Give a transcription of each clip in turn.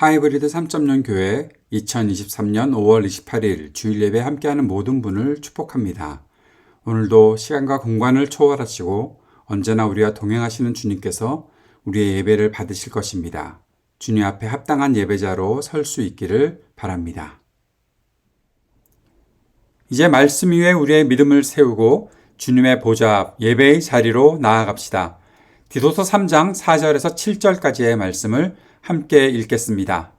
하이브리드 3.0 교회 2023년 5월 28일 주일 예배 함께하는 모든 분을 축복합니다. 오늘도 시간과 공간을 초월하시고 언제나 우리와 동행하시는 주님께서 우리의 예배를 받으실 것입니다. 주님 앞에 합당한 예배자로 설 수 있기를 바랍니다. 이제 말씀 위에 우리의 믿음을 세우고 주님의 보좌 앞 예배의 자리로 나아갑시다. 디도서 3장 4절에서 7절까지의 말씀을 함께 읽겠습니다.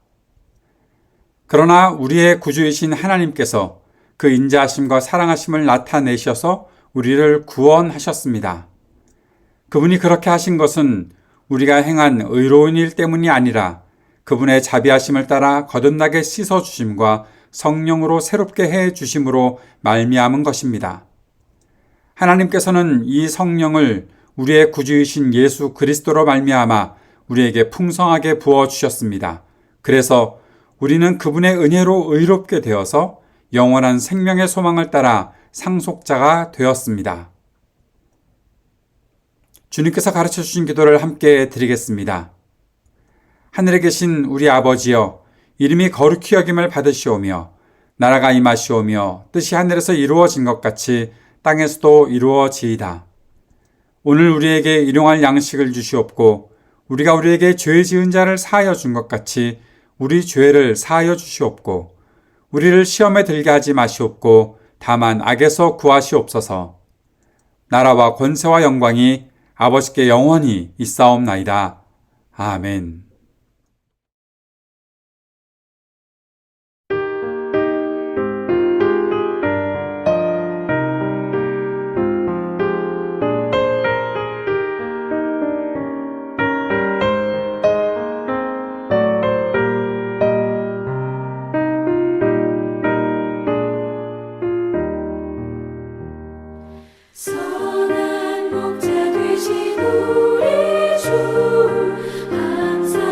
그러나 우리의 구주이신 하나님께서 그 인자하심과 사랑하심을 나타내셔서 우리를 구원하셨습니다. 그분이 그렇게 하신 것은 우리가 행한 의로운 일 때문이 아니라 그분의 자비하심을 따라 거듭나게 씻어주심과 성령으로 새롭게 해주심으로 말미암은 것입니다. 하나님께서는 이 성령을 우리의 구주이신 예수 그리스도로 말미암아 우리에게 풍성하게 부어주셨습니다. 그래서 우리는 그분의 은혜로 의롭게 되어서 영원한 생명의 소망을 따라 상속자가 되었습니다. 주님께서 가르쳐 주신 기도를 함께 드리겠습니다. 하늘에 계신 우리 아버지여, 이름이 거룩히 여김을 받으시오며 나라가 임하시오며 뜻이 하늘에서 이루어진 것 같이 땅에서도 이루어지이다. 오늘 우리에게 일용할 양식을 주시옵고 우리가 우리에게 죄 지은 자를 사하여 준 것 같이 우리 죄를 사하여 주시옵고 우리를 시험에 들게 하지 마시옵고 다만 악에서 구하시옵소서. 나라와 권세와 영광이 아버지께 영원히 있사옵나이다. 아멘. 선한 목자 되신 우리 주 항상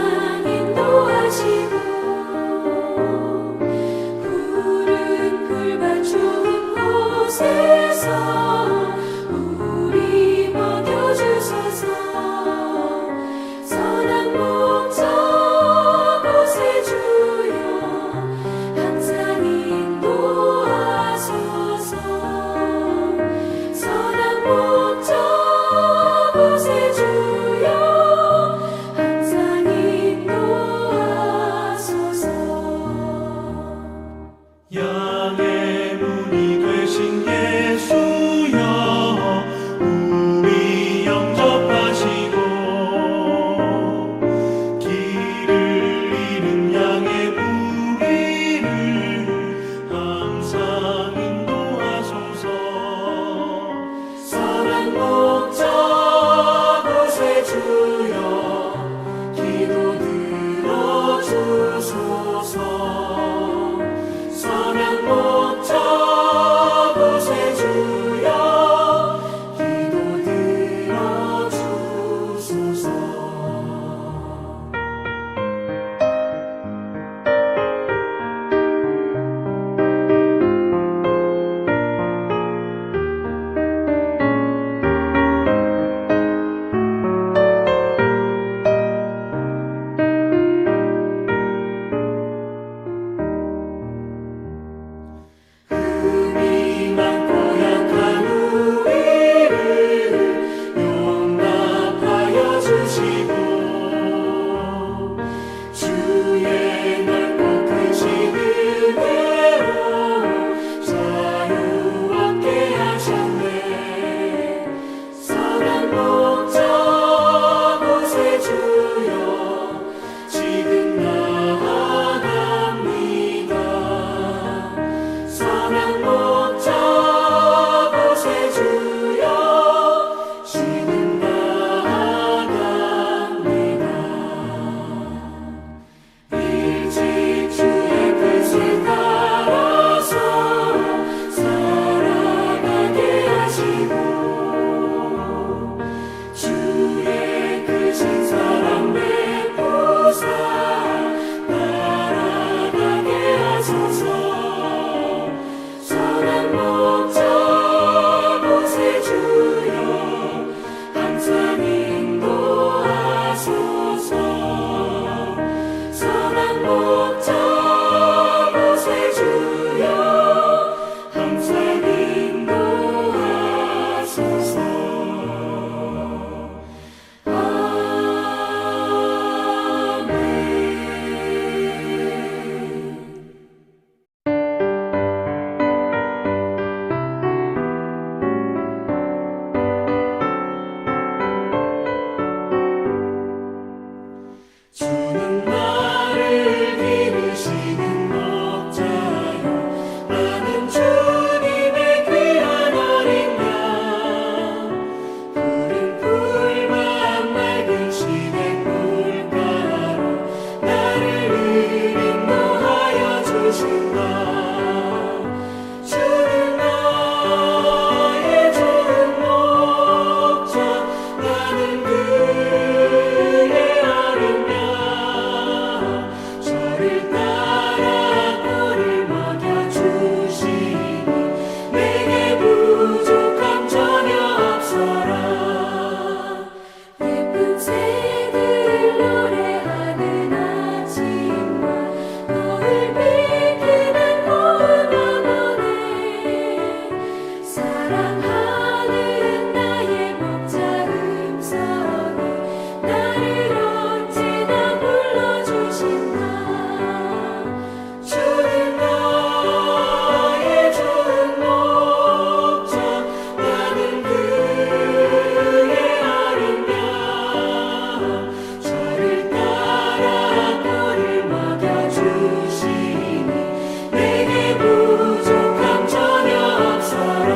사랑하는 나의 목자 음성이 나를 언제나 불러주신다. 주는 나의 좋은 목자 나는 그의 아름다. 저를 따라 꿀을 먹여주시니 내게 부족함 전혀 없어라.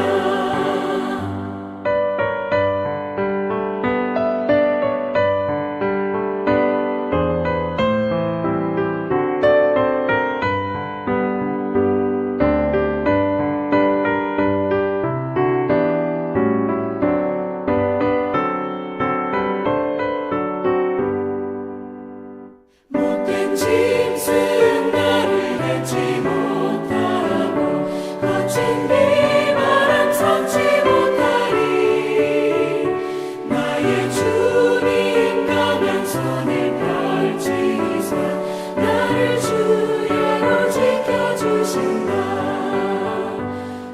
못된 짐승 나를 밟지 못하고 거친 비바람 삼지 못하리. 나의 주님 강한 손을 펼치사 나를 주야로 지켜주신다.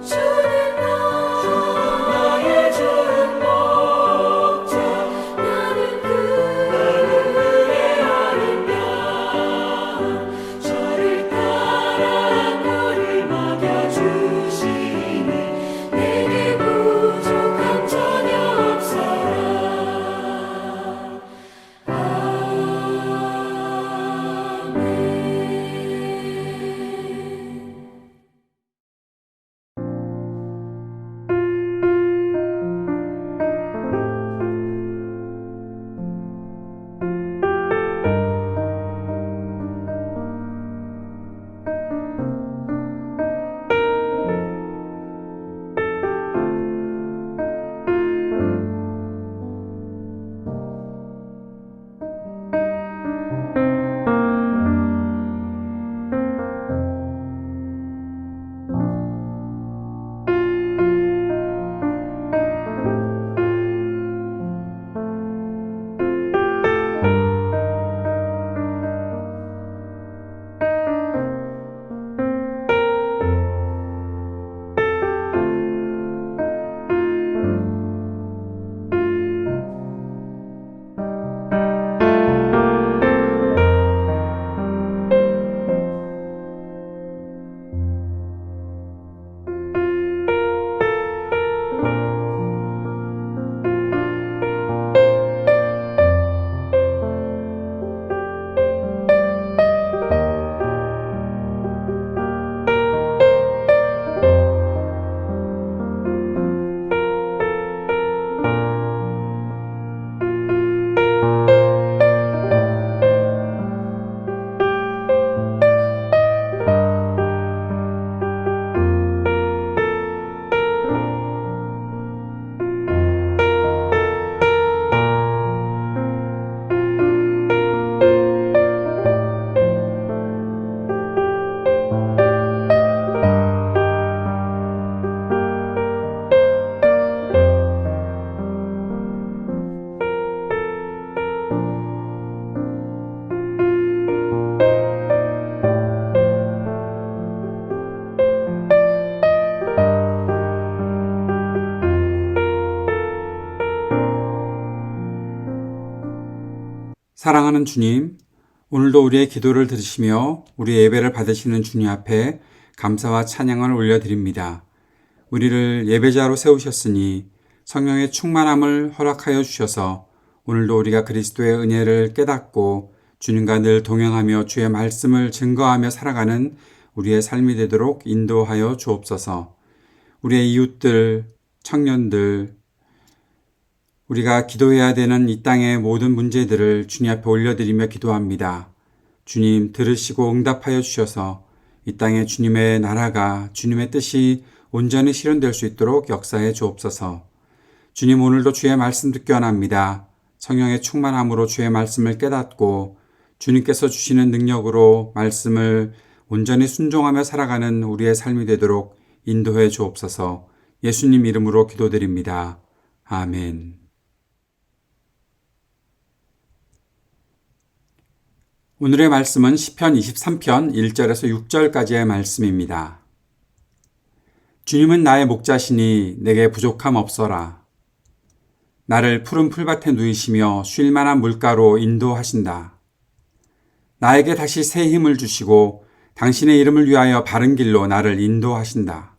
주는 나의 좋은 목자 나는 그의 아름다. 저를 따라 꿀을 먹여주시니 내게 부족함 전혀 없어라. 아멘. 사랑하는 주님, 오늘도 우리의 기도를 들으시며 우리 예배를 받으시는 주님 앞에 감사와 찬양을 올려드립니다. 우리를 예배자로 세우셨으니 성령의 충만함을 허락하여 주셔서 오늘도 우리가 그리스도의 은혜를 깨닫고 주님과 늘 동행하며 주의 말씀을 증거하며 살아가는 우리의 삶이 되도록 인도하여 주옵소서. 우리의 이웃들, 청년들, 우리가 기도해야 되는 이 땅의 모든 문제들을 주님 앞에 올려드리며 기도합니다. 주님 들으시고 응답하여 주셔서 이 땅에 주님의 나라가 주님의 뜻이 온전히 실현될 수 있도록 역사해 주옵소서. 주님 오늘도 주의 말씀 듣기 원합니다. 성령의 충만함으로 주의 말씀을 깨닫고 주님께서 주시는 능력으로 말씀을 온전히 순종하며 살아가는 우리의 삶이 되도록 인도해 주옵소서. 예수님 이름으로 기도드립니다. 아멘. 오늘의 말씀은 시편 23편 1절에서 6절까지의 말씀입니다. 주님은 나의 목자시니 내게 부족함 없어라. 나를 푸른 풀밭에 누이시며 쉴 만한 물가로 인도하신다. 나에게 다시 새 힘을 주시고 당신의 이름을 위하여 바른 길로 나를 인도하신다.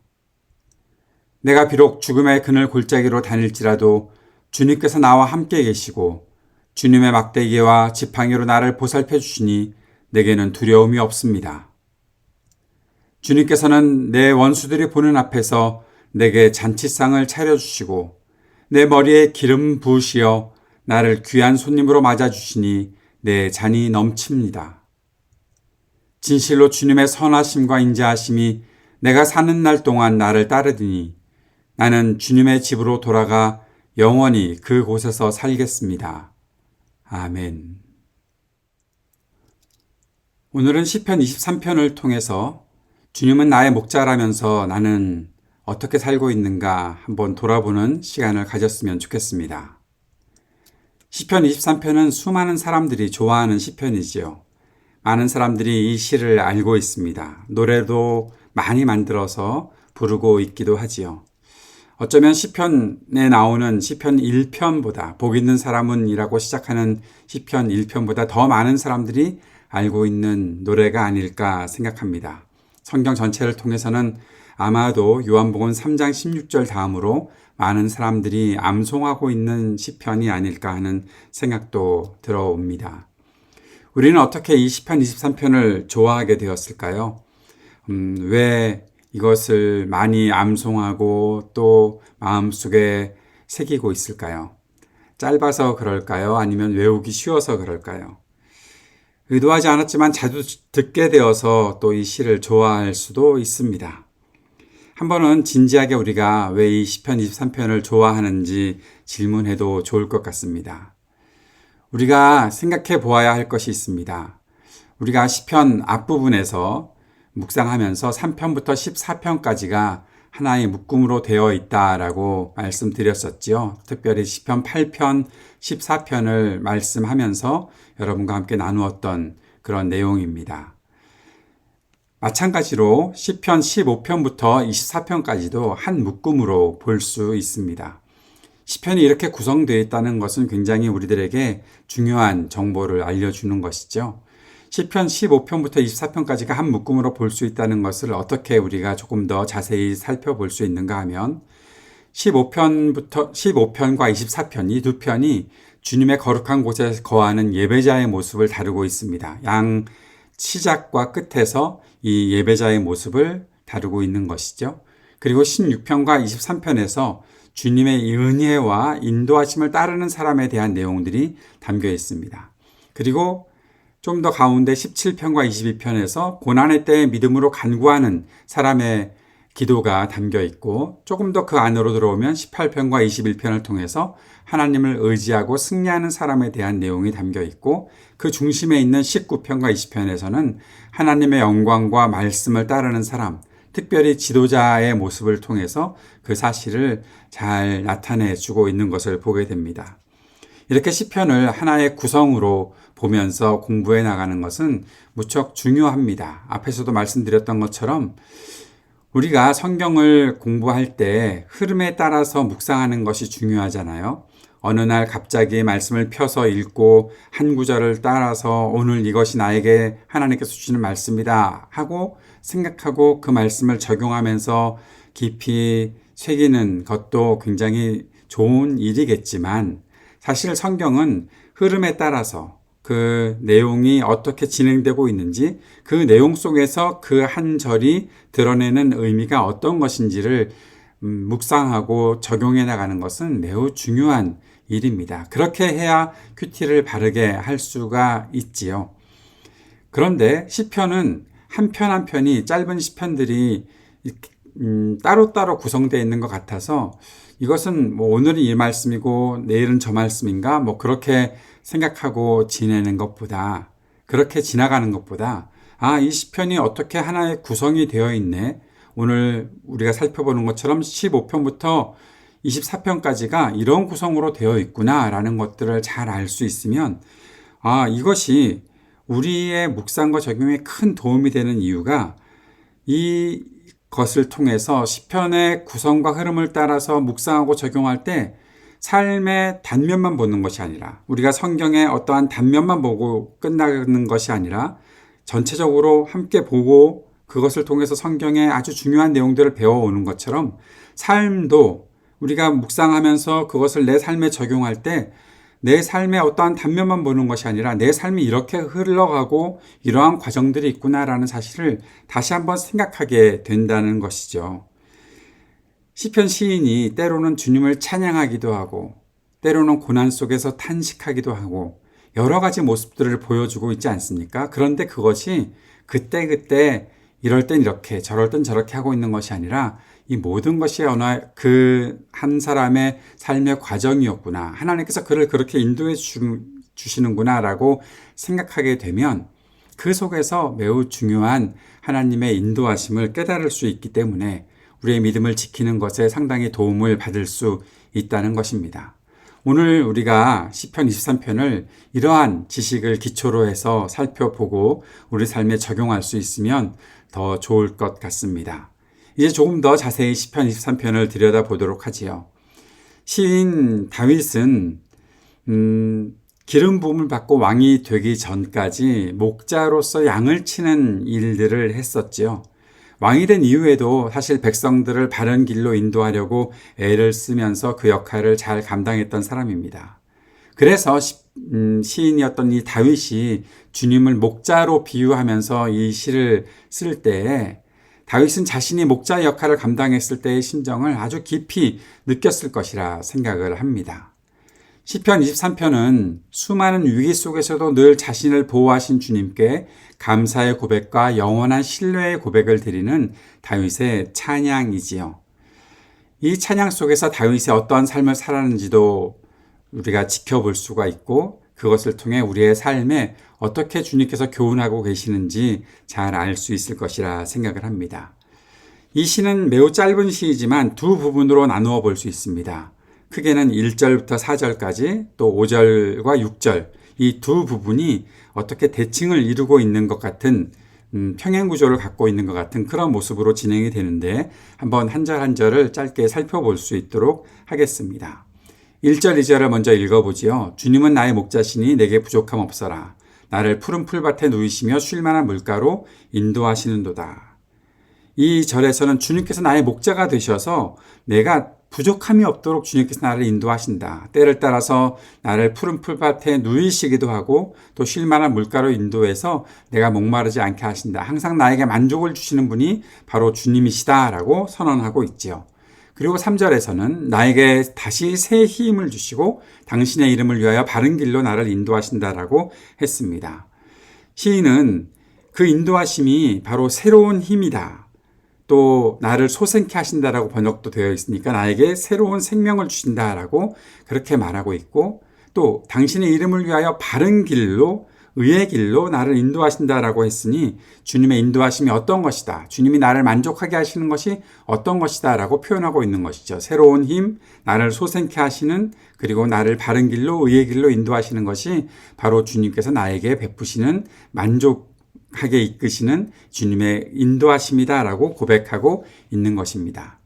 내가 비록 죽음의 그늘 골짜기로 다닐지라도 주님께서 나와 함께 계시고 주님의 막대기와 지팡이로 나를 보살펴 주시니 내게는 두려움이 없습니다. 주님께서는 내 원수들이 보는 앞에서 내게 잔치상을 차려주시고 내 머리에 기름 부으시어 나를 귀한 손님으로 맞아주시니 내 잔이 넘칩니다. 진실로 주님의 선하심과 인자하심이 내가 사는 날 동안 나를 따르더니 나는 주님의 집으로 돌아가 영원히 그곳에서 살겠습니다. 아멘. 오늘은 시편 23편을 통해서 주님은 나의 목자라면서 나는 어떻게 살고 있는가 한번 돌아보는 시간을 가졌으면 좋겠습니다. 시편 23편은 수많은 사람들이 좋아하는 시편이지요. 많은 사람들이 이 시를 알고 있습니다. 노래도 많이 만들어서 부르고 있기도 하지요. 어쩌면 시편에 나오는 시편 1편보다 복 있는 사람은 이라고 시작하는 시편 1편보다 더 많은 사람들이 알고 있는 노래가 아닐까 생각합니다. 성경 전체를 통해서는 아마도 요한복음 3장 16절 다음으로 많은 사람들이 암송하고 있는 시편이 아닐까 하는 생각도 들어옵니다. 우리는 어떻게 이 시편 23편을 좋아하게 되었을까요? 왜 이것을 많이 암송하고 또 마음속에 새기고 있을까요? 짧아서 그럴까요? 아니면 외우기 쉬워서 그럴까요? 의도하지 않았지만 자주 듣게 되어서 또 이 시를 좋아할 수도 있습니다. 한 번은 진지하게 우리가 왜 이 시편 23편을 좋아하는지 질문해도 좋을 것 같습니다. 우리가 생각해 보아야 할 것이 있습니다. 우리가 시편 앞부분에서 묵상하면서 3편부터 14편까지가 하나의 묶음으로 되어 있다라고 말씀드렸었죠. 특별히 시편 8편, 14편을 말씀하면서 여러분과 함께 나누었던 그런 내용입니다. 마찬가지로 시편 15편부터 24편까지도 한 묶음으로 볼 수 있습니다. 시편이 이렇게 구성되어 있다는 것은 굉장히 우리들에게 중요한 정보를 알려주는 것이죠. 시편 15편부터 24편까지가 한 묶음으로 볼 수 있다는 것을 어떻게 우리가 조금 더 자세히 살펴볼 수 있는가 하면 15편과 24편 이 두 편이 주님의 거룩한 곳에 거하는 예배자의 모습을 다루고 있습니다. 양 시작과 끝에서 이 예배자의 모습을 다루고 있는 것이죠. 그리고 16편과 23편에서 주님의 은혜와 인도하심을 따르는 사람에 대한 내용들이 담겨 있습니다. 그리고 좀 더 가운데 17편과 22편에서 고난의 때에 믿음으로 간구하는 사람의 기도가 담겨 있고 조금 더 그 안으로 들어오면 18편과 21편을 통해서 하나님을 의지하고 승리하는 사람에 대한 내용이 담겨 있고 그 중심에 있는 19편과 20편에서는 하나님의 영광과 말씀을 따르는 사람, 특별히 지도자의 모습을 통해서 그 사실을 잘 나타내 주고 있는 것을 보게 됩니다. 이렇게 시편을 하나의 구성으로 보면서 공부해 나가는 것은 무척 중요합니다. 앞에서도 말씀드렸던 것처럼 우리가 성경을 공부할 때 흐름에 따라서 묵상하는 것이 중요하잖아요. 어느 날 갑자기 말씀을 펴서 읽고 한 구절을 따라서 오늘 이것이 나에게 하나님께서 주시는 말씀이다 하고 생각하고 그 말씀을 적용하면서 깊이 새기는 것도 굉장히 좋은 일이겠지만 사실 성경은 흐름에 따라서 그 내용이 어떻게 진행되고 있는지 그 내용 속에서 그 한 절이 드러내는 의미가 어떤 것인지를 묵상하고 적용해 나가는 것은 매우 중요한 일입니다. 그렇게 해야 큐티를 바르게 할 수가 있지요. 그런데 시편은 한 편 한 편이 짧은 시편들이 따로따로 구성되어 있는 것 같아서 이것은 뭐 오늘은 이 말씀이고 내일은 저 말씀인가 뭐 그렇게 생각하고 지내는 것보다 그렇게 지나가는 것보다 이 시편이 어떻게 하나의 구성이 되어 있네. 오늘 우리가 살펴보는 것처럼 15편부터 24편까지가 이런 구성으로 되어 있구나라는 것들을 잘 알 수 있으면 이것이 우리의 묵상과 적용에 큰 도움이 되는 이유가 이 것을 통해서 시편의 구성과 흐름을 따라서 묵상하고 적용할 때 삶의 단면만 보는 것이 아니라 우리가 성경의 어떠한 단면만 보고 끝나는 것이 아니라 전체적으로 함께 보고 그것을 통해서 성경의 아주 중요한 내용들을 배워오는 것처럼 삶도 우리가 묵상하면서 그것을 내 삶에 적용할 때 내 삶의 어떠한 단면만 보는 것이 아니라 내 삶이 이렇게 흘러가고 이러한 과정들이 있구나라는 사실을 다시 한번 생각하게 된다는 것이죠. 시편 시인이 때로는 주님을 찬양하기도 하고 때로는 고난 속에서 탄식하기도 하고 여러 가지 모습들을 보여주고 있지 않습니까? 그런데 그것이 그때그때 이럴 땐 이렇게 저럴 땐 저렇게 하고 있는 것이 아니라 이 모든 것이 어느 그 한 사람의 삶의 과정이었구나. 하나님께서 그를 그렇게 인도해 주시는구나 라고 생각하게 되면 그 속에서 매우 중요한 하나님의 인도하심을 깨달을 수 있기 때문에 우리의 믿음을 지키는 것에 상당히 도움을 받을 수 있다는 것입니다. 오늘 우리가 시편 23편을 이러한 지식을 기초로 해서 살펴보고 우리 삶에 적용할 수 있으면 더 좋을 것 같습니다. 이제 조금 더 자세히 시편 23편을 들여다보도록 하지요. 시인 다윗은 기름 부음을 받고 왕이 되기 전까지 목자로서 양을 치는 일들을 했었지요. 왕이 된 이후에도 사실 백성들을 바른 길로 인도하려고 애를 쓰면서 그 역할을 잘 감당했던 사람입니다. 그래서 시인이었던 이 다윗이 주님을 목자로 비유하면서 이 시를 쓸 때에 다윗은 자신이 목자 역할을 감당했을 때의 심정을 아주 깊이 느꼈을 것이라 생각을 합니다. 시편 23편은 수많은 위기 속에서도 늘 자신을 보호하신 주님께 감사의 고백과 영원한 신뢰의 고백을 드리는 다윗의 찬양이지요. 이 찬양 속에서 다윗이 어떠한 삶을 살았는지도 우리가 지켜볼 수가 있고 그것을 통해 우리의 삶에 어떻게 주님께서 교훈하고 계시는지 잘 알 수 있을 것이라 생각을 합니다. 이 시는 매우 짧은 시이지만 두 부분으로 나누어 볼 수 있습니다. 크게는 1절부터 4절까지 또 5절과 6절 이 두 부분이 어떻게 대칭을 이루고 있는 것 같은 평행 구조를 갖고 있는 것 같은 그런 모습으로 진행이 되는데 한번 한 절 한 절을 짧게 살펴볼 수 있도록 하겠습니다. 1절, 2절을 먼저 읽어보지요. 주님은 나의 목자시니 내게 부족함 없어라. 나를 푸른 풀밭에 누이시며 쉴만한 물가로 인도하시는도다. 이 절에서는 주님께서 나의 목자가 되셔서 내가 부족함이 없도록 주님께서 나를 인도하신다. 때를 따라서 나를 푸른 풀밭에 누이시기도 하고 또 쉴만한 물가로 인도해서 내가 목마르지 않게 하신다. 항상 나에게 만족을 주시는 분이 바로 주님이시다라고 선언하고 있지요. 그리고 3절에서는 나에게 다시 새 힘을 주시고 당신의 이름을 위하여 바른 길로 나를 인도하신다라고 했습니다. 시인은 그 인도하심이 바로 새로운 힘이다. 또 나를 소생케 하신다라고 번역도 되어 있으니까 나에게 새로운 생명을 주신다라고 그렇게 말하고 있고 또 당신의 이름을 위하여 바른 길로 의의 길로 나를 인도하신다라고 했으니 주님의 인도하심이 어떤 것이다. 주님이 나를 만족하게 하시는 것이 어떤 것이다 라고 표현하고 있는 것이죠. 새로운 힘, 나를 소생케 하시는 그리고 나를 바른 길로 의의 길로 인도하시는 것이 바로 주님께서 나에게 베푸시는 만족하게 이끄시는 주님의 인도하심이다 라고 고백하고 있는 것입니다.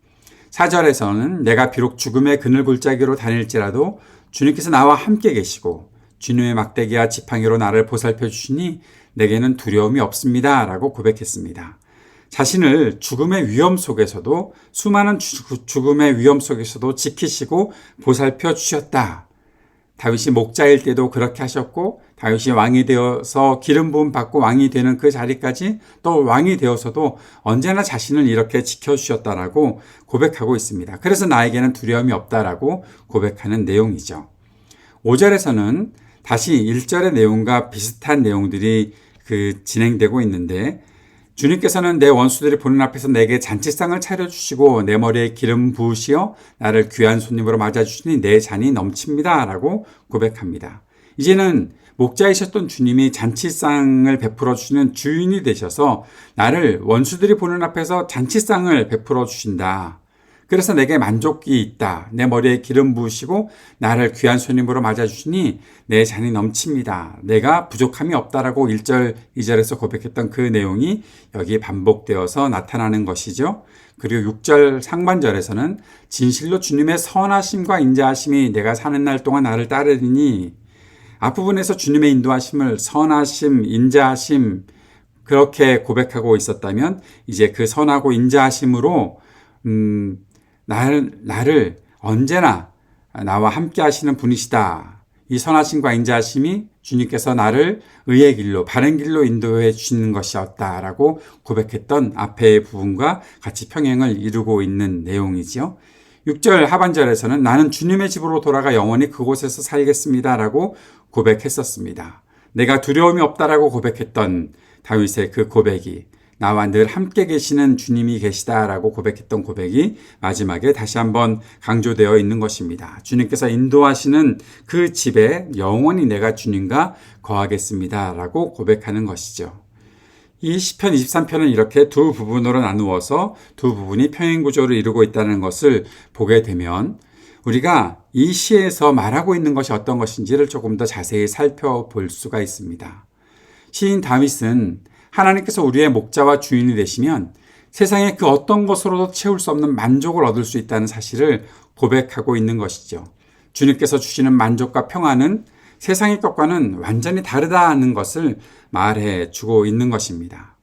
4절에서는 내가 비록 죽음의 그늘 골짜기로 다닐지라도 주님께서 나와 함께 계시고 주님의 막대기와 지팡이로 나를 보살펴 주시니 내게는 두려움이 없습니다 라고 고백했습니다. 자신을 죽음의 위험 속에서도 수많은 죽음의 위험 속에서도 지키시고 보살펴 주셨다. 다윗이 목자일 때도 그렇게 하셨고 다윗이 왕이 되어서 기름 부음 받고 왕이 되는 그 자리까지 또 왕이 되어서도 언제나 자신을 이렇게 지켜주셨다라고 고백하고 있습니다. 그래서 나에게는 두려움이 없다라고 고백하는 내용이죠. 5절에서는 다시 1절의 내용과 비슷한 내용들이 진행되고 있는데 주님께서는 내 원수들이 보는 앞에서 내게 잔치상을 차려주시고 내 머리에 기름 부으시어 나를 귀한 손님으로 맞아주시니 내 잔이 넘칩니다 라고 고백합니다. 이제는 목자이셨던 주님이 잔치상을 베풀어 주시는 주인이 되셔서 나를 원수들이 보는 앞에서 잔치상을 베풀어 주신다. 그래서 내게 만족이 있다. 내 머리에 기름 부으시고 나를 귀한 손님으로 맞아주시니 내 잔이 넘칩니다. 내가 부족함이 없다라고 1절, 2절에서 고백했던 그 내용이 여기 반복되어서 나타나는 것이죠. 그리고 6절 상반절에서는 진실로 주님의 선하심과 인자하심이 내가 사는 날 동안 나를 따르리니, 앞부분에서 주님의 인도하심을 선하심, 인자하심 그렇게 고백하고 있었다면 이제 그 선하고 인자하심으로 나를 언제나 나와 함께 하시는 분이시다. 이 선하심과 인자하심이 주님께서 나를 의의 길로, 바른 길로 인도해 주시는 것이었다라고 고백했던 앞의 부분과 같이 평행을 이루고 있는 내용이지요. 6절 하반절에서는 나는 주님의 집으로 돌아가 영원히 그곳에서 살겠습니다라고 고백했었습니다. 내가 두려움이 없다라고 고백했던 다윗의 그 고백이, 나와 늘 함께 계시는 주님이 계시다라고 고백했던 고백이 마지막에 다시 한번 강조되어 있는 것입니다. 주님께서 인도하시는 그 집에 영원히 내가 주님과 거하겠습니다라고 고백하는 것이죠. 이 시편 23편은 이렇게 두 부분으로 나누어서 두 부분이 평행구조를 이루고 있다는 것을 보게 되면 우리가 이 시에서 말하고 있는 것이 어떤 것인지를 조금 더 자세히 살펴볼 수가 있습니다. 시인 다윗은 하나님께서 우리의 목자와 주인이 되시면 세상의 그 어떤 것으로도 채울 수 없는 만족을 얻을 수 있다는 사실을 고백하고 있는 것이죠. 주님께서 주시는 만족과 평안은 세상의 것과는 완전히 다르다는 것을 말해 주고 있는 것입니다.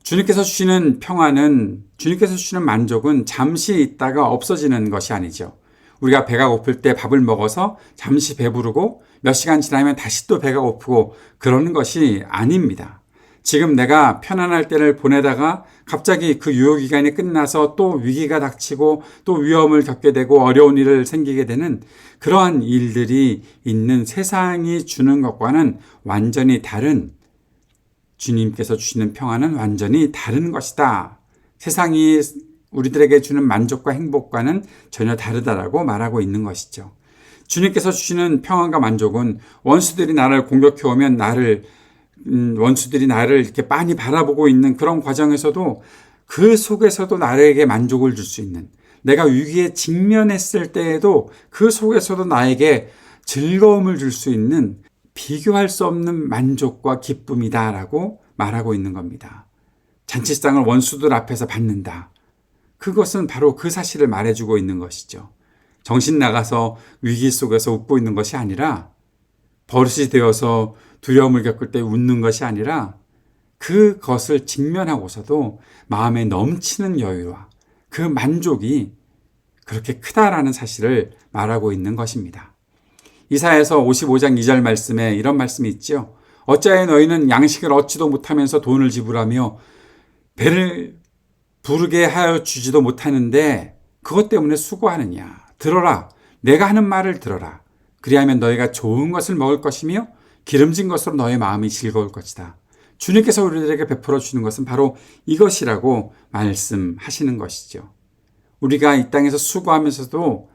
주님께서 주시는 평안은, 주님께서 주시는 만족은 잠시 있다가 없어지는 것이 아니죠. 우리가 배가 고플 때 밥을 먹어서 잠시 배부르고 몇 시간 지나면 다시 또 배가 고프고 그러는 것이 아닙니다. 지금 내가 편안할 때를 보내다가 갑자기 그 유효기간이 끝나서 또 위기가 닥치고 또 위험을 겪게 되고 어려운 일을 생기게 되는 그러한 일들이 있는 세상이 주는 것과는 완전히 다른, 주님께서 주시는 평안은 완전히 다른 것이다. 세상이 우리들에게 주는 만족과 행복과는 전혀 다르다라고 말하고 있는 것이죠. 주님께서 주시는 평안과 만족은 원수들이 나를 공격해 오면 원수들이 나를 이렇게 빤히 바라보고 있는 그런 과정에서도 그 속에서도 나에게 만족을 줄 수 있는, 내가 위기에 직면했을 때에도 그 속에서도 나에게 즐거움을 줄 수 있는 비교할 수 없는 만족과 기쁨이다라고 말하고 있는 겁니다. 잔치상을 원수들 앞에서 받는다. 그것은 바로 그 사실을 말해주고 있는 것이죠. 정신 나가서 위기 속에서 웃고 있는 것이 아니라, 버릇이 되어서 두려움을 겪을 때 웃는 것이 아니라 그것을 직면하고서도 마음에 넘치는 여유와 그 만족이 그렇게 크다라는 사실을 말하고 있는 것입니다. 이사야서 55장 2절 말씀에 이런 말씀이 있죠. 어찌하여 너희는 양식을 얻지도 못하면서 돈을 지불하며 배를 부르게 하여 주지도 못하는데 그것 때문에 수고하느냐. 들어라. 내가 하는 말을 들어라. 그리하면 너희가 좋은 것을 먹을 것이며 기름진 것으로 너의 마음이 즐거울 것이다. 주님께서 우리들에게 베풀어 주는 것은 바로 이것이라고 말씀하시는 것이죠. 우리가 이 땅에서 수고하면서도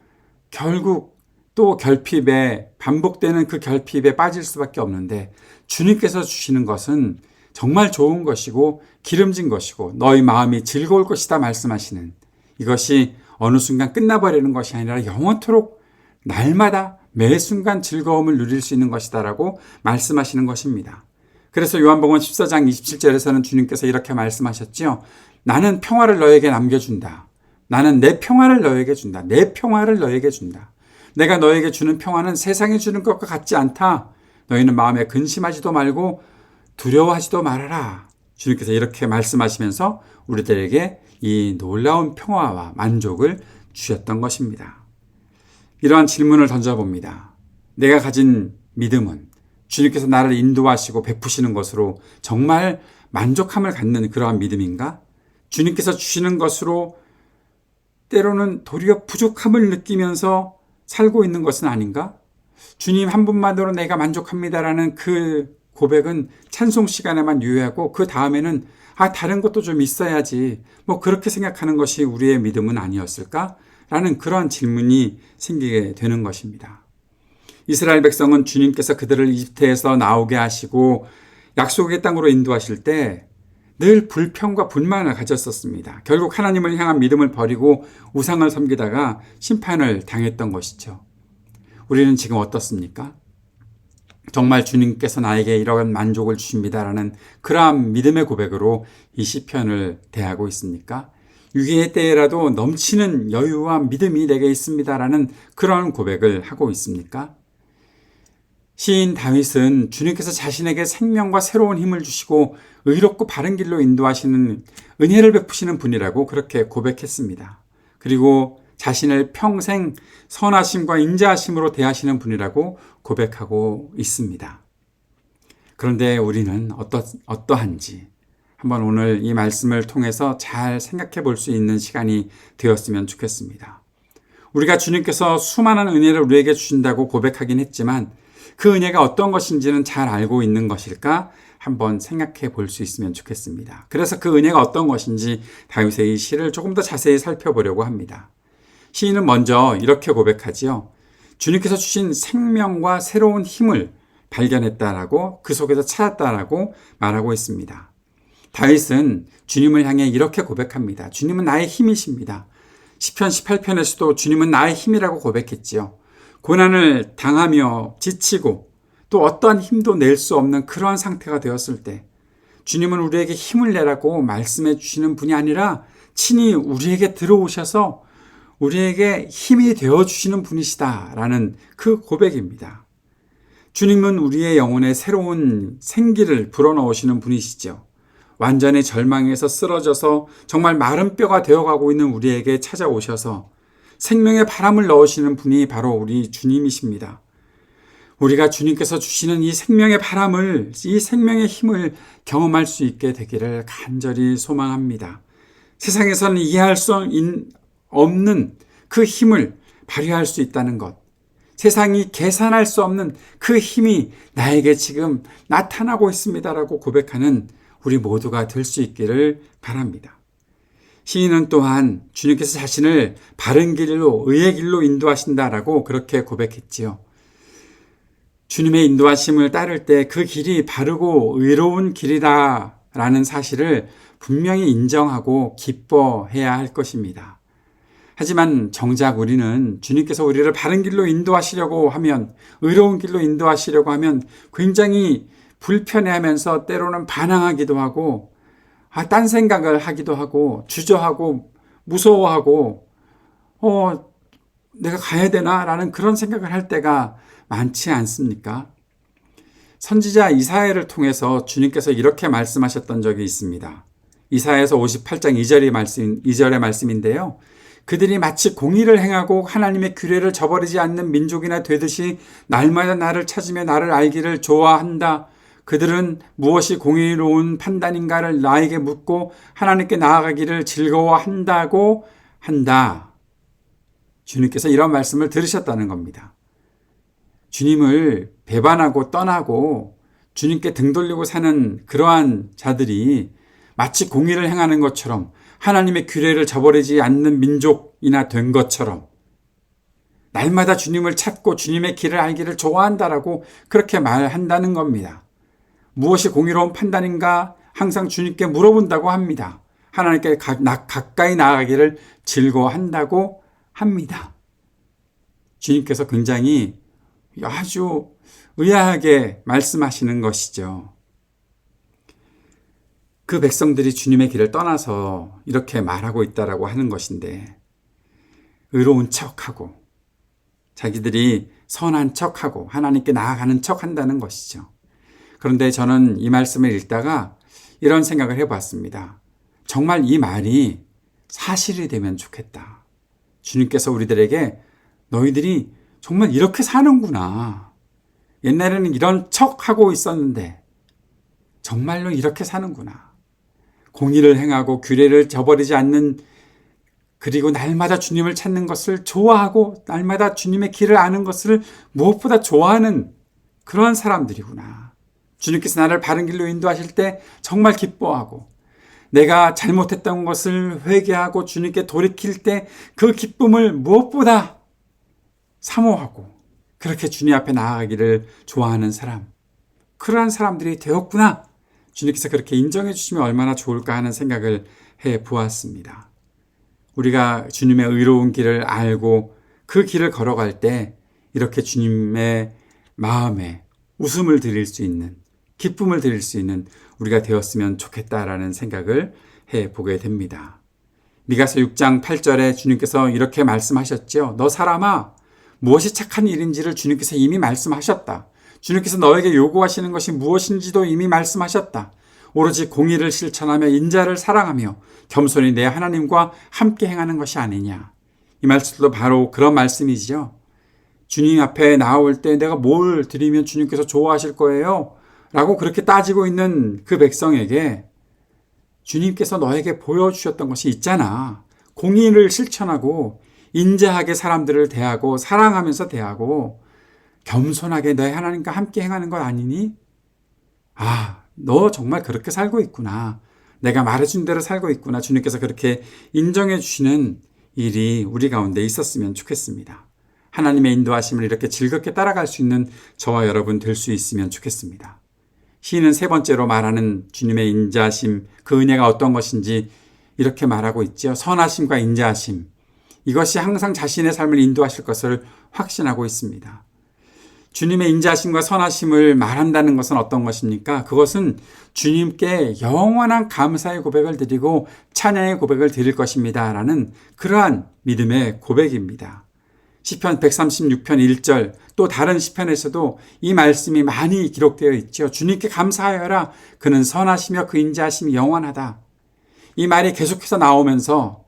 결국 또 결핍에, 반복되는 그 결핍에 빠질 수밖에 없는데, 주님께서 주시는 것은 정말 좋은 것이고 기름진 것이고 너희 마음이 즐거울 것이다 말씀하시는, 이것이 어느 순간 끝나버리는 것이 아니라 영원토록 날마다 매 순간 즐거움을 누릴 수 있는 것이다라고 말씀하시는 것입니다. 그래서 요한복음 14장 27절에서는 주님께서 이렇게 말씀하셨죠. 나는 평화를 너에게 남겨준다. 나는 내 평화를 너에게 준다. 내 평화를 너에게 준다. 내가 너에게 주는 평화는 세상이 주는 것과 같지 않다. 너희는 마음에 근심하지도 말고 두려워하지도 말아라. 주님께서 이렇게 말씀하시면서 우리들에게 이 놀라운 평화와 만족을 주셨던 것입니다. 이러한 질문을 던져봅니다. 내가 가진 믿음은 주님께서 나를 인도하시고 베푸시는 것으로 정말 만족함을 갖는 그러한 믿음인가? 주님께서 주시는 것으로 때로는 도리어 부족함을 느끼면서 살고 있는 것은 아닌가? 주님 한 분만으로 내가 만족합니다라는 그 고백은 찬송 시간에만 유효하고 그 다음에는 다른 것도 좀 있어야지 그렇게 생각하는 것이 우리의 믿음은 아니었을까? 라는 그러한 질문이 생기게 되는 것입니다. 이스라엘 백성은 주님께서 그들을 이집트에서 나오게 하시고 약속의 땅으로 인도하실 때 늘 불평과 불만을 가졌었습니다. 결국 하나님을 향한 믿음을 버리고 우상을 섬기다가 심판을 당했던 것이죠. 우리는 지금 어떻습니까? 정말 주님께서 나에게 이러한 만족을 주십니다라는 그러한 믿음의 고백으로 이 시편을 대하고 있습니까? 위기의 때에라도 넘치는 여유와 믿음이 내게 있습니다라는 그런 고백을 하고 있습니까? 시인 다윗은 주님께서 자신에게 생명과 새로운 힘을 주시고 의롭고 바른 길로 인도하시는 은혜를 베푸시는 분이라고 그렇게 고백했습니다. 그리고 자신을 평생 선하심과 인자하심으로 대하시는 분이라고 고백하고 있습니다. 그런데 우리는 어떠한지 한번 오늘 이 말씀을 통해서 잘 생각해 볼 수 있는 시간이 되었으면 좋겠습니다. 우리가 주님께서 수많은 은혜를 우리에게 주신다고 고백하긴 했지만 그 은혜가 어떤 것인지는 잘 알고 있는 것일까? 한번 생각해 볼 수 있으면 좋겠습니다. 그래서 그 은혜가 어떤 것인지 다윗의 이 시를 조금 더 자세히 살펴보려고 합니다. 시인은 먼저 이렇게 고백하지요. 주님께서 주신 생명과 새로운 힘을 발견했다라고 그 속에서 찾았다라고 말하고 있습니다. 다윗은 주님을 향해 이렇게 고백합니다. 주님은 나의 힘이십니다. 시편 18편에서도 주님은 나의 힘이라고 고백했지요. 고난을 당하며 지치고 또 어떠한 힘도 낼 수 없는 그러한 상태가 되었을 때 주님은 우리에게 힘을 내라고 말씀해 주시는 분이 아니라 친히 우리에게 들어오셔서 우리에게 힘이 되어 주시는 분이시다라는 그 고백입니다. 주님은 우리의 영혼에 새로운 생기를 불어넣으시는 분이시죠. 완전히 절망에서 쓰러져서 정말 마른 뼈가 되어가고 있는 우리에게 찾아오셔서 생명의 바람을 넣으시는 분이 바로 우리 주님이십니다. 우리가 주님께서 주시는 이 생명의 바람을, 이 생명의 힘을 경험할 수 있게 되기를 간절히 소망합니다. 세상에서는 이해할 수 없는 그 힘을 발휘할 수 있다는 것, 세상이 계산할 수 없는 그 힘이 나에게 지금 나타나고 있습니다라고 고백하는 우리 모두가 될 수 있기를 바랍니다. 시인은 또한 주님께서 자신을 바른 길로, 의의 길로 인도하신다라고 그렇게 고백했지요. 주님의 인도하심을 따를 때 그 길이 바르고 의로운 길이다라는 사실을 분명히 인정하고 기뻐해야 할 것입니다. 하지만 정작 우리는 주님께서 우리를 바른 길로 인도하시려고 하면, 의로운 길로 인도하시려고 하면 굉장히 불편해하면서 때로는 반항하기도 하고 딴 생각을 하기도 하고 주저하고 무서워하고 내가 가야 되나? 라는 그런 생각을 할 때가 많지 않습니까? 선지자 이사야를 통해서 주님께서 이렇게 말씀하셨던 적이 있습니다. 이사야에서 58장 2절의 말씀인데요. 그들이 마치 공의를 행하고 하나님의 규례를 저버리지 않는 민족이나 되듯이 날마다 나를 찾으며 나를 알기를 좋아한다. 그들은 무엇이 공의로운 판단인가를 나에게 묻고 하나님께 나아가기를 즐거워한다고 한다. 주님께서 이런 말씀을 들으셨다는 겁니다. 주님을 배반하고 떠나고 주님께 등 돌리고 사는 그러한 자들이 마치 공의를 행하는 것처럼 하나님의 규례를 저버리지 않는 민족이나 된 것처럼 날마다 주님을 찾고 주님의 길을 알기를 좋아한다라고 그렇게 말한다는 겁니다. 무엇이 공의로운 판단인가 항상 주님께 물어본다고 합니다. 하나님께 가까이 나아가기를 즐거워한다고 합니다. 주님께서 굉장히 아주 의아하게 말씀하시는 것이죠. 그 백성들이 주님의 길을 떠나서 이렇게 말하고 있다라고 하는 것인데 의로운 척하고 자기들이 선한 척하고 하나님께 나아가는 척한다는 것이죠. 그런데 저는 이 말씀을 읽다가 이런 생각을 해봤습니다. 정말 이 말이 사실이 되면 좋겠다. 주님께서 우리들에게 너희들이 정말 이렇게 사는구나. 옛날에는 이런 척하고 있었는데 정말로 이렇게 사는구나. 공의를 행하고 규례를 저버리지 않는, 그리고 날마다 주님을 찾는 것을 좋아하고 날마다 주님의 길을 아는 것을 무엇보다 좋아하는 그러한 사람들이구나. 주님께서 나를 바른 길로 인도하실 때 정말 기뻐하고 내가 잘못했던 것을 회개하고 주님께 돌이킬 때 그 기쁨을 무엇보다 사모하고 그렇게 주님 앞에 나아가기를 좋아하는 사람, 그러한 사람들이 되었구나. 주님께서 그렇게 인정해 주시면 얼마나 좋을까 하는 생각을 해 보았습니다. 우리가 주님의 의로운 길을 알고 그 길을 걸어갈 때 이렇게 주님의 마음에 웃음을 드릴 수 있는, 기쁨을 드릴 수 있는 우리가 되었으면 좋겠다라는 생각을 해 보게 됩니다. 미가서 6장 8절에 주님께서 이렇게 말씀하셨죠. 너 사람아, 무엇이 착한 일인지를 주님께서 이미 말씀하셨다. 주님께서 너에게 요구하시는 것이 무엇인지도 이미 말씀하셨다. 오로지 공의를 실천하며 인자를 사랑하며 겸손히 내 하나님과 함께 행하는 것이 아니냐. 이 말씀도 바로 그런 말씀이지요. 주님 앞에 나올 때 내가 뭘 드리면 주님께서 좋아하실 거예요? 라고 그렇게 따지고 있는 그 백성에게 주님께서 너에게 보여주셨던 것이 있잖아. 공의를 실천하고 인자하게 사람들을 대하고 사랑하면서 대하고 겸손하게 내 하나님과 함께 행하는 것 아니니? 아, 너 정말 그렇게 살고 있구나. 내가 말해준 대로 살고 있구나. 주님께서 그렇게 인정해 주시는 일이 우리 가운데 있었으면 좋겠습니다. 하나님의 인도하심을 이렇게 즐겁게 따라갈 수 있는 저와 여러분 될 수 있으면 좋겠습니다. 시인은 세 번째로 말하는 주님의 인자하심, 그 은혜가 어떤 것인지 이렇게 말하고 있죠. 선하심과 인자하심. 이것이 항상 자신의 삶을 인도하실 것을 확신하고 있습니다. 주님의 인자하심과 선하심을 말한다는 것은 어떤 것입니까? 그것은 주님께 영원한 감사의 고백을 드리고 찬양의 고백을 드릴 것입니다. 라는 그러한 믿음의 고백입니다. 시편 136편 1절 또 다른 시편에서도 이 말씀이 많이 기록되어 있죠. 주님께 감사하여라. 그는 선하시며 그 인자하심이 영원하다. 이 말이 계속해서 나오면서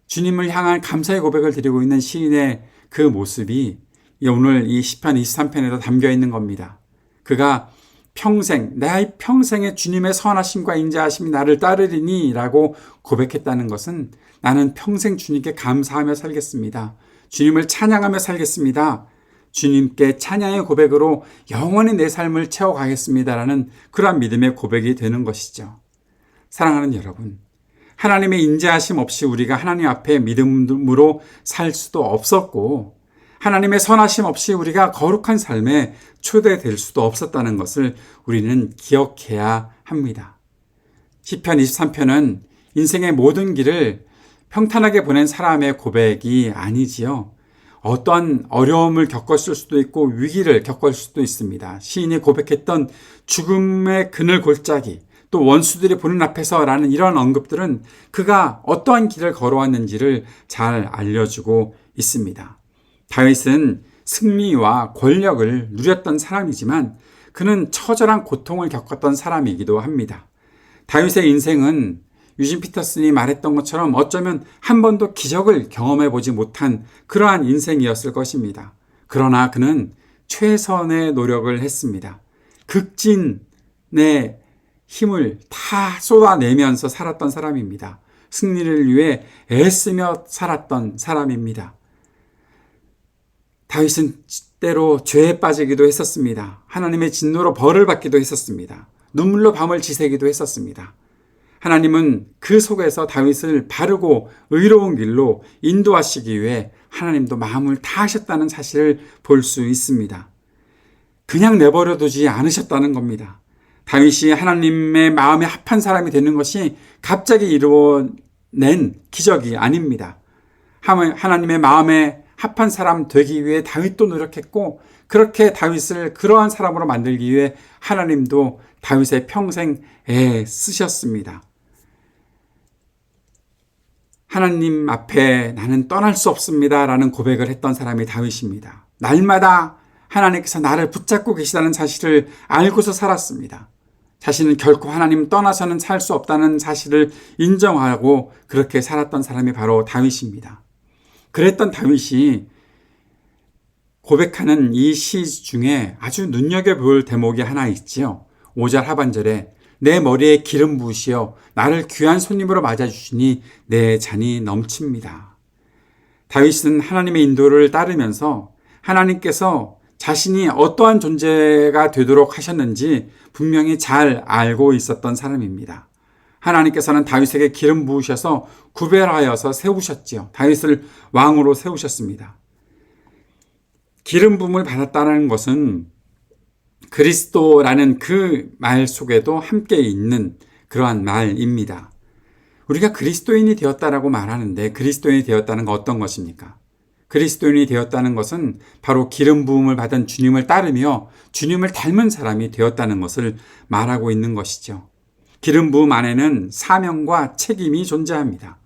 주님을 향한 감사의 고백을 드리고 있는 시인의 그 모습이 오늘 이 시편 23편에도 담겨 있는 겁니다. 그가 평생, 내 평생에 주님의 선하심과 인자하심이 나를 따르리니 라고 고백했다는 것은 나는 평생 주님께 감사하며 살겠습니다. 주님을 찬양하며 살겠습니다. 주님께 찬양의 고백으로 영원히 내 삶을 채워가겠습니다라는 그러한 믿음의 고백이 되는 것이죠. 사랑하는 여러분, 하나님의 인자하심 없이 우리가 하나님 앞에 믿음으로 살 수도 없었고 하나님의 선하심 없이 우리가 거룩한 삶에 초대될 수도 없었다는 것을 우리는 기억해야 합니다. 시편 23편은 인생의 모든 길을 평탄하게 보낸 사람의 고백이 아니지요. 어떠한 어려움을 겪었을 수도 있고 위기를 겪을 수도 있습니다. 시인이 고백했던 죽음의 그늘 골짜기, 또 원수들이 보는 앞에서라는 이런 언급들은 그가 어떠한 길을 걸어왔는지를 잘 알려주고 있습니다. 다윗은 승리와 권력을 누렸던 사람이지만 그는 처절한 고통을 겪었던 사람이기도 합니다. 다윗의 인생은 유진 피터슨이 말했던 것처럼 어쩌면 한 번도 기적을 경험해 보지 못한 그러한 인생이었을 것입니다. 그러나 그는 최선의 노력을 했습니다. 극진의 힘을 다 쏟아내면서 살았던 사람입니다. 승리를 위해 애쓰며 살았던 사람입니다. 다윗은 때로 죄에 빠지기도 했었습니다. 하나님의 진노로 벌을 받기도 했었습니다. 눈물로 밤을 지새기도 했었습니다. 하나님은 그 속에서 다윗을 바르고 의로운 길로 인도하시기 위해 하나님도 마음을 다하셨다는 사실을 볼 수 있습니다. 그냥 내버려 두지 않으셨다는 겁니다. 다윗이 하나님의 마음에 합한 사람이 되는 것이 갑자기 이루어낸 기적이 아닙니다. 하나님의 마음에 합한 사람 되기 위해 다윗도 노력했고 그렇게 다윗을 그러한 사람으로 만들기 위해 하나님도 다윗의 평생 애쓰셨습니다. 하나님 앞에 나는 떠날 수 없습니다 라는 고백을 했던 사람이 다윗입니다. 날마다 하나님께서 나를 붙잡고 계시다는 사실을 알고서 살았습니다. 자신은 결코 하나님 떠나서는 살 수 없다는 사실을 인정하고 그렇게 살았던 사람이 바로 다윗입니다. 그랬던 다윗이 고백하는 이 시 중에 아주 눈여겨볼 대목이 하나 있지요. 5절 하반절에 내 머리에 기름 부으시어 나를 귀한 손님으로 맞아주시니 내 잔이 넘칩니다. 다윗은 하나님의 인도를 따르면서 하나님께서 자신이 어떠한 존재가 되도록 하셨는지 분명히 잘 알고 있었던 사람입니다. 하나님께서는 다윗에게 기름 부으셔서 구별하여서 세우셨지요. 다윗을 왕으로 세우셨습니다. 기름 부음을 받았다는 것은 그리스도라는 그 말 속에도 함께 있는 그러한 말입니다. 우리가 그리스도인이 되었다라고 말하는데 그리스도인이 되었다는 건 어떤 것입니까? 그리스도인이 되었다는 것은 바로 기름 부음을 받은 주님을 따르며 주님을 닮은 사람이 되었다는 것을 말하고 있는 것이죠. 기름 부음 안에는 사명과 책임이 존재합니다.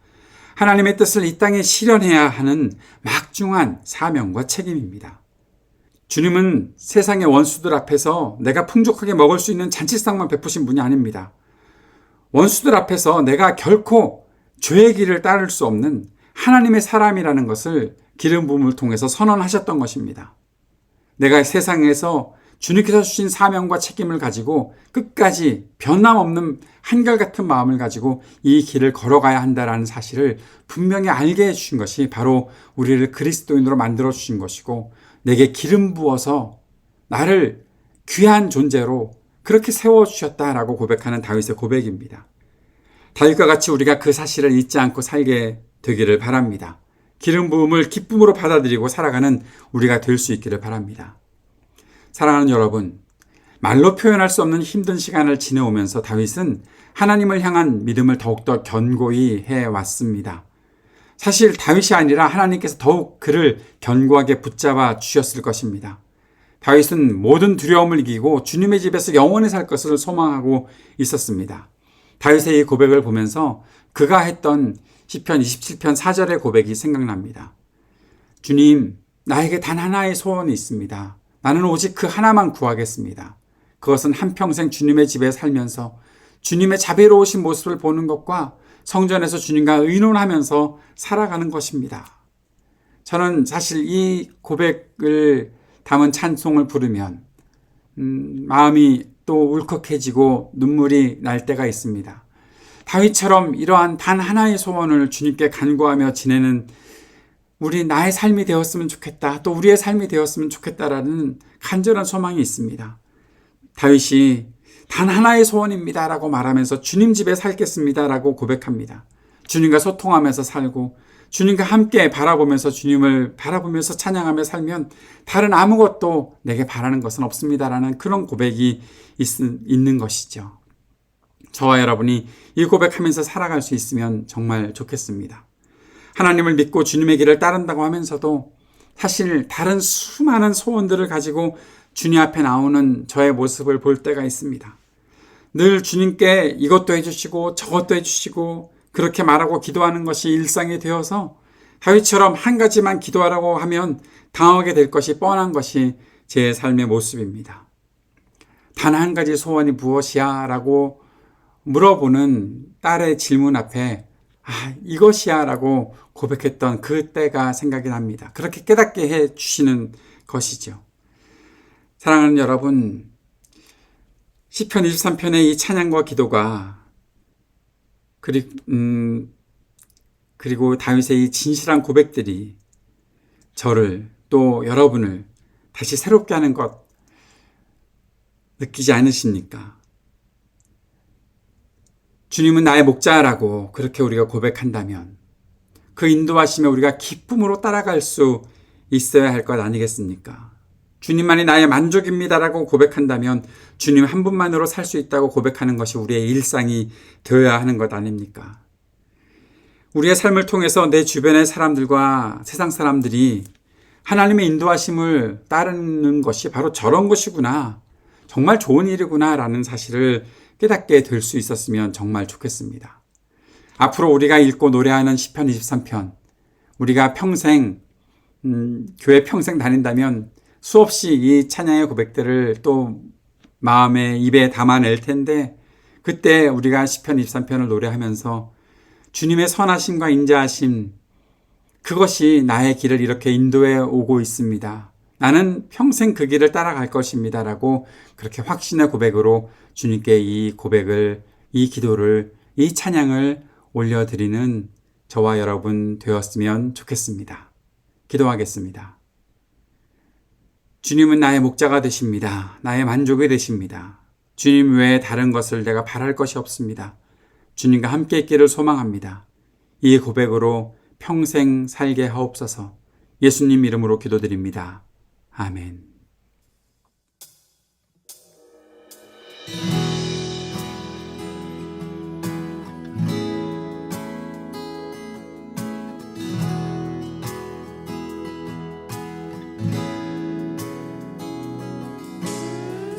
하나님의 뜻을 이 땅에 실현해야 하는 막중한 사명과 책임입니다. 주님은 세상의 원수들 앞에서 내가 풍족하게 먹을 수 있는 잔치상만 베푸신 분이 아닙니다. 원수들 앞에서 내가 결코 죄의 길을 따를 수 없는 하나님의 사람이라는 것을 기름 부음을 통해서 선언하셨던 것입니다. 내가 세상에서 주님께서 주신 사명과 책임을 가지고 끝까지 변함없는 한결같은 마음을 가지고 이 길을 걸어가야 한다는 사실을 분명히 알게 해주신 것이 바로 우리를 그리스도인으로 만들어 주신 것이고 내게 기름 부어서 나를 귀한 존재로 그렇게 세워주셨다라고 고백하는 다윗의 고백입니다. 다윗과 같이 우리가 그 사실을 잊지 않고 살게 되기를 바랍니다. 기름 부음을 기쁨으로 받아들이고 살아가는 우리가 될 수 있기를 바랍니다. 사랑하는 여러분, 말로 표현할 수 없는 힘든 시간을 지내오면서 다윗은 하나님을 향한 믿음을 더욱더 견고히 해왔습니다. 사실 다윗이 아니라 하나님께서 더욱 그를 견고하게 붙잡아 주셨을 것입니다. 다윗은 모든 두려움을 이기고 주님의 집에서 영원히 살 것을 소망하고 있었습니다. 다윗의 이 고백을 보면서 그가 했던 시편 27편 4절의 고백이 생각납니다. 주님, 나에게 단 하나의 소원이 있습니다. 나는 오직 그 하나만 구하겠습니다. 그것은 한평생 주님의 집에 살면서 주님의 자비로우신 모습을 보는 것과 성전에서 주님과 의논하면서 살아가는 것입니다. 저는 사실 이 고백을 담은 찬송을 부르면 마음이 또 울컥해지고 눈물이 날 때가 있습니다. 다윗처럼 이러한 단 하나의 소원을 주님께 간구하며 지내는 나의 삶이 되었으면 좋겠다. 또 우리의 삶이 되었으면 좋겠다라는 간절한 소망이 있습니다. 다윗이 단 하나의 소원입니다 라고 말하면서 주님 집에 살겠습니다 라고 고백합니다. 주님과 소통하면서 살고 주님과 함께 바라보면서 주님을 바라보면서 찬양하며 살면 다른 아무것도 내게 바라는 것은 없습니다 라는 그런 고백이 있는 것이죠. 저와 여러분이 이 고백하면서 살아갈 수 있으면 정말 좋겠습니다. 하나님을 믿고 주님의 길을 따른다고 하면서도 사실 다른 수많은 소원들을 가지고 주님 앞에 나오는 저의 모습을 볼 때가 있습니다. 늘 주님께 이것도 해주시고 저것도 해주시고 그렇게 말하고 기도하는 것이 일상이 되어서 다윗처럼 한 가지만 기도하라고 하면 당하게 될 것이 뻔한 것이 제 삶의 모습입니다. 단 한 가지 소원이 무엇이야? 라고 물어보는 딸의 질문 앞에 이것이야 라고 고백했던 그 때가 생각이 납니다. 그렇게 깨닫게 해 주시는 것이죠. 사랑하는 여러분, 시편 23편의 이 찬양과 기도가 그리고 다윗의 이 진실한 고백들이 저를 또 여러분을 다시 새롭게 하는 것 느끼지 않으십니까? 주님은 나의 목자라고 그렇게 우리가 고백한다면 그 인도하심에 우리가 기쁨으로 따라갈 수 있어야 할 것 아니겠습니까? 주님만이 나의 만족입니다라고 고백한다면 주님 한 분만으로 살 수 있다고 고백하는 것이 우리의 일상이 되어야 하는 것 아닙니까? 우리의 삶을 통해서 내 주변의 사람들과 세상 사람들이 하나님의 인도하심을 따르는 것이 바로 저런 것이구나, 정말 좋은 일이구나 라는 사실을 깨닫게 될 수 있었으면 정말 좋겠습니다. 앞으로 우리가 읽고 노래하는 시편 23편, 우리가 평생 교회 평생 다닌다면 수없이 이 찬양의 고백들을 또 마음에 입에 담아낼 텐데 그때 우리가 시편 23편을 노래하면서 주님의 선하심과 인자하심, 그것이 나의 길을 이렇게 인도해 오고 있습니다. 나는 평생 그 길을 따라갈 것입니다 라고 그렇게 확신의 고백으로 주님께 이 고백을, 이 기도를, 이 찬양을 올려드리는 저와 여러분 되었으면 좋겠습니다. 기도하겠습니다. 주님은 나의 목자가 되십니다. 나의 만족이 되십니다. 주님 외에 다른 것을 내가 바랄 것이 없습니다. 주님과 함께 있기를 소망합니다. 이 고백으로 평생 살게 하옵소서. 예수님 이름으로 기도드립니다. 아멘.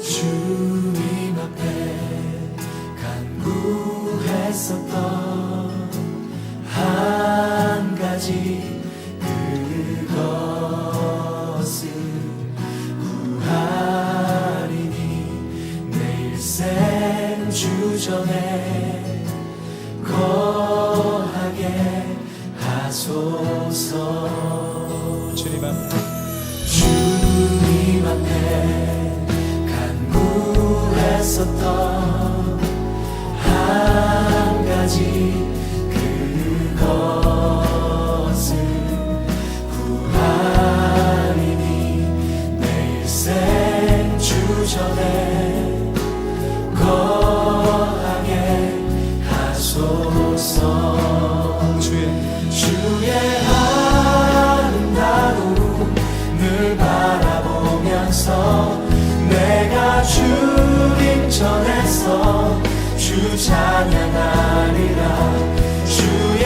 주님 앞에 간구했었던 한 가지 그것은 구하리니 내 일생 주전에 거하게 하소서. 주님 앞에 주님 앞에 간구했었던 한 가지 그것은 구하리니 내 일생 주전에 거하게 하소서. 주의 아름다움 늘 바라보면서 내가 주님 전에서 주 찬양하리라. 주의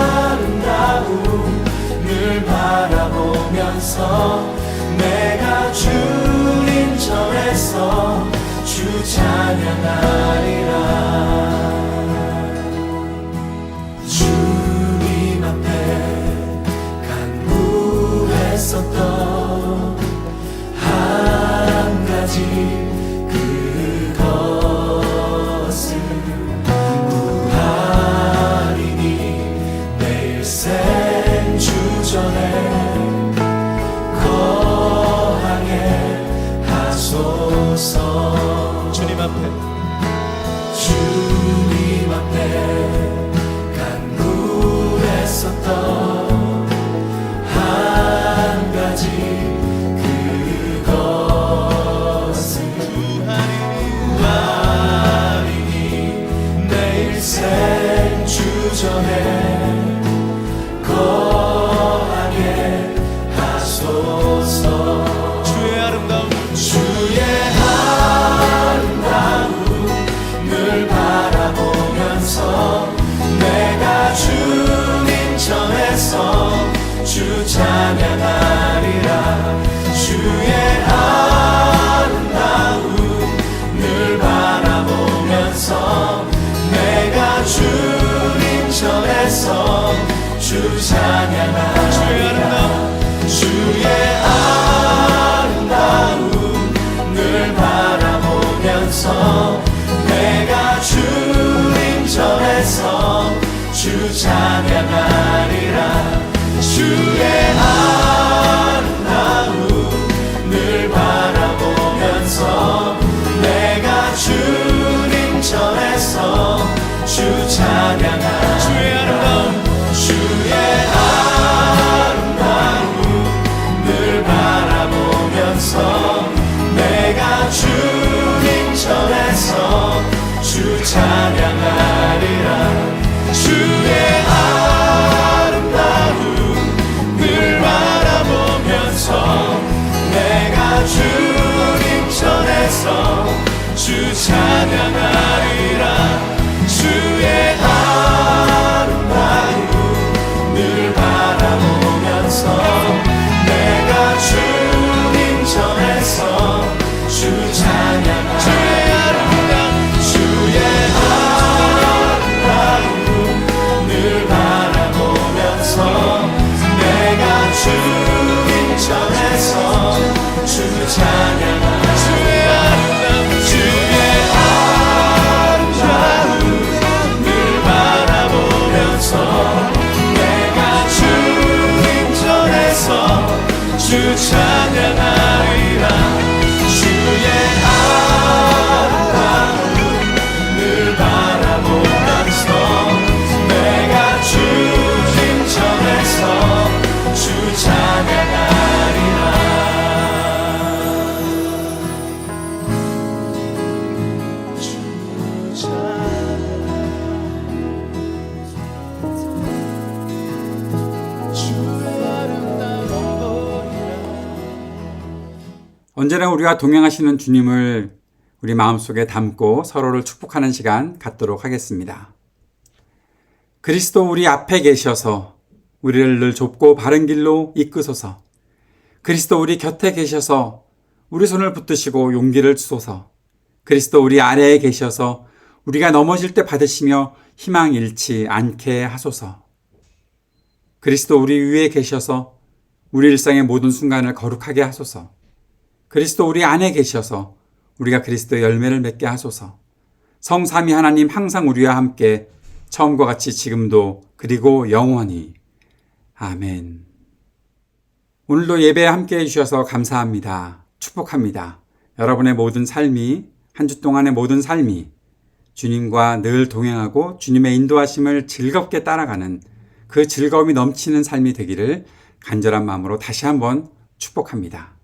아름다움 늘 바라보면서 내가 주님 전에서 주 찬양하리라. 주님 앞에 간구했었던 한 가지 그것은 구하리니 내 일생 주전에 거하게 하소서. 주님 앞에 주님 앞에 간구했었던 한 가지 그것은 구하리니 내 일생 주전에 거하게 하소서. 주의 아름다움 주의 아름다움 늘 바라보면서 내가 주님 전에서 주 찬양하리라. 주의 아름다움 늘 바라보면서 내가 주님 전에서 주 찬양하리라. 주의 아름다움 늘 바라보면서 내가 주님 전에서 주 찬양하리라. 주의 아름다움 늘 바라보면서 내가 주님 전에서 주 찬양하리라. 주의 아름다움 늘 바라보면서 내가 주님 전에서 주 찬양하리라. 주의 아름다움 늘 바라보면서 내가 주님 전에서 주 찬양하리라. 주의 아름다움 늘 바라보면서 내가 주님 전에서 주 찬양하리라. 주의 아름다움 늘 바라보면서 내가 주님 전에서 주 찬양하리라. 주의 아름다움 늘 바라보면서 내가 주님 전에서 주 찬양하리라. 주의 아름다움 늘 바라보면서 내가 주님 전에서 주 찬양하리라. 언제나 우리와 동행하시는 주님을 우리 마음속에 담고 서로를 축복하는 시간 갖도록 하겠습니다. 그리스도 우리 앞에 계셔서 우리를 늘 좁고 바른 길로 이끄소서. 그리스도 우리 곁에 계셔서 우리 손을 붙드시고 용기를 주소서. 그리스도 우리 아래에 계셔서 우리가 넘어질 때 받으시며 희망 잃지 않게 하소서. 그리스도 우리 위에 계셔서 우리 일상의 모든 순간을 거룩하게 하소서. 그리스도 우리 안에 계셔서 우리가 그리스도의 열매를 맺게 하소서. 성삼위 하나님 항상 우리와 함께 처음과 같이 지금도 그리고 영원히. 아멘. 오늘도 예배에 함께 해주셔서 감사합니다. 축복합니다. 여러분의 모든 삶이, 한 주 동안의 모든 삶이 주님과 늘 동행하고 주님의 인도하심을 즐겁게 따라가는 그 즐거움이 넘치는 삶이 되기를 간절한 마음으로 다시 한번 축복합니다.